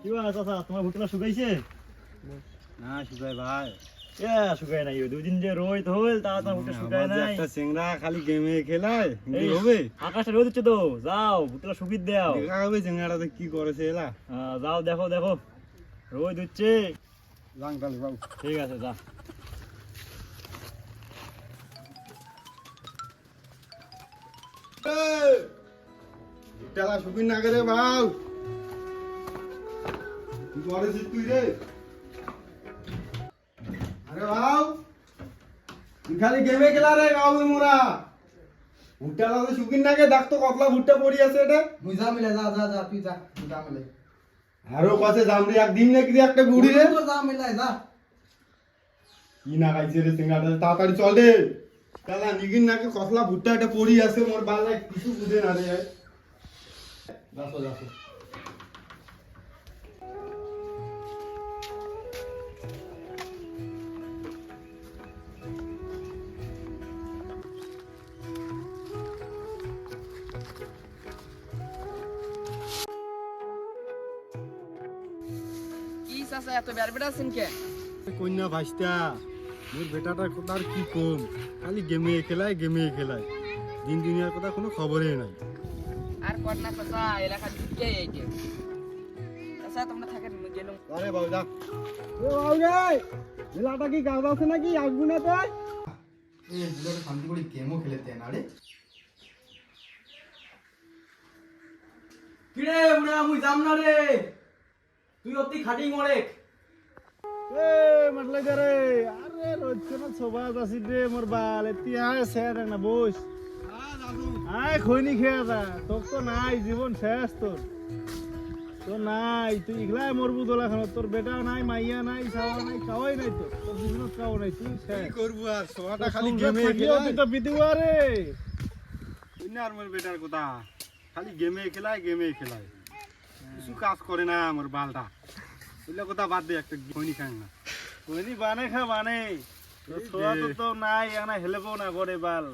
কি বা চাচা তোমার ভুট্টা শুকাইছে? না শুকাই ভাই, এ শুকায় নাই, দুই দিন যে রোদ হইল তা তোমার ভুট্টা শুকায় নাই। একটা চেংড়া খালি গেমে খেলায় এই হবে। আকাশে রোদ হচ্ছে তো, যাও ভুট্টা শুকিয়ে দাও। দেখা হবে চেংড়াটা কি করেছে এলা। যাও দেখো দেখো রোদ হচ্ছে। যাং তাহলে বাবু। ঠিক আছে যা। ভুট্টালা শুকিয়ে না করে বাউ, কি করেছিস তুই রে? আরে বাউ, তুই খালি গেমে খেলা রে বাবু মোরা। ভুট্টালা তো শুকিয়ে না কে, দেখ তো কতলা ভুট্টা পড়ি আছে এটা। মুই যা মিলে যা যা যা তুই যা যা মিলে আরো কাছে যাম রে, একদিন নাকি রে একটা বুড়ি রে। তো যা মিলে যা কি না খাইছে রে সিঙ্গাটা, তাড়াতাড়ি চল রে। তাহলে নিগিন নাকি কতলা ভুট্টা এটা পড়ি আছে, মোর বালায় কিছু বুঝে না রে। যাসো যাসো কি চাচা এত বেড়বেড় আছেন কে? কন্যা ভাইস্তা, মোর বেটাটার কথা আর কি কম, খালি গেমে খেলায় গেমে খেলায়, দিন দুনিয়ার কথা কোনো খবরই নাই। আর কর না চাচা, এলাকা ঢুকে এইকে। চাচা তোমরা থাকেন, মুই গেলুম। আরে বাবু যা। ও বাবু রে, বেলাটা কি গাছ আছে নাকি, আসবি না তুই? এই বুড়োটা শান্তি করে গেমও খেলেতে না রে। কিরে বুড়া মুই যাম না রে, তুই অতি খাটি মরে। এ মতলে করে, আরে রোজ কোন সবাজ আসি রে মোর বাল, এতিয়া সের না বস। আয় খৈনি খেয়ে যা, তোর তো নাই, জীবন শেষ তোর। তো নাই, তুই ইগলাই মরবু দোলাখান, তোর বেটা নাই, মাইয়া নাই, ছাওয়া নাই, খাওয়াই নাই তোর, তোর জীবনত খাও নাই, তুই শেষ। কি করবো আর, সবাটা খালি গেমে খেলায়। তুই তো বিদুয়া রে। তুই না আর মোর বেটার কথা, খালি গেমে খেলায় গেমে খেলায়, কিছু কাজ করে না আমার বালটা। ওইলা কথা বাদ দে, একটা খৈনি খাং না। কইনি বানে খা বানে, তোর ছোয়া তো নাই, এখানে হেলেবও না করে বাল।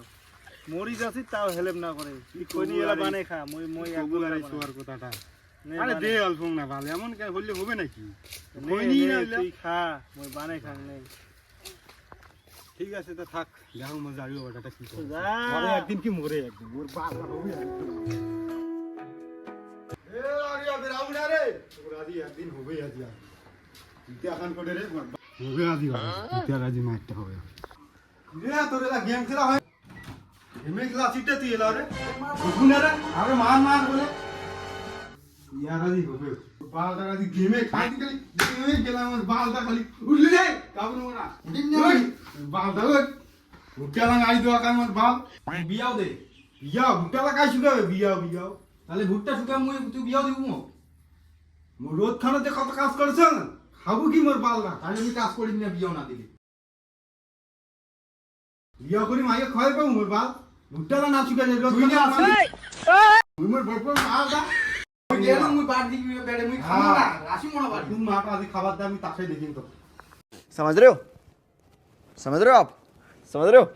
মরি যাচ্ছি তাও হেলেব না করে, তুই কইনি এলা বানে খা, মই মই কবু আর এই শোয়ার কথাটা। আরে দে অল্প না ভালো, এমন হইলে হবে নাকি? খৈনি না হইলে। তুই খা, মই বানে খাং নে। ঠিক আছে তো থাক, দেখো মজা আইও ওটাটা কি করে। যা। মরে একদিন কি মরে একদিন, ওর বাপ হবে একদিন। এ আরে আবে রাউ না রে, তোর আদি একদিন হবে আজ। তুই এখন করে রে, হবে আদি হবে, তুই আজ মারতে হবে রে। তোর এলা গেম খেলা হয়, গেমে খেলা সিটে তুই এলা রে, বুঝু না রে, আরে মান মান বলে ইয়ার আদি হবে। বালটা আদি গেমে খাই খালি, গেমে গেলাম আমার বালটা খালি উঠলি রে, কাবু না উঠিন না বালটা ওই ভুট্টালা গাই দেওয়া কার আমার বাল। বিয়াও দে বিয়া ভুট্টালা গাই শুকাবে, বিয়া বিয়া তাহলে ভুট্টা শুকা মুই তুই বিয়াও দিব মো। মোর রোদ খানাতে কত কাজ করেছ, খাবো কি মোর বাল না। তাহলে আমি কাজ করি না বিয়াও না দিলে। বিয়া করি মাইকে খাওয়াই পাবো মোর বাল, ভুট্টালা না শুকালে রোদ তুই না খানা আছে মুই মোর বড় মালটা গেলাম মুই বাড়ি দিবি বেড়ে মুই খাবো না আসি মনে বাড়ি। তুমি মাটা আদি খাবার দে, আমি তাকে দেখিন তো। समझ रहे हो आप समझ रहे हो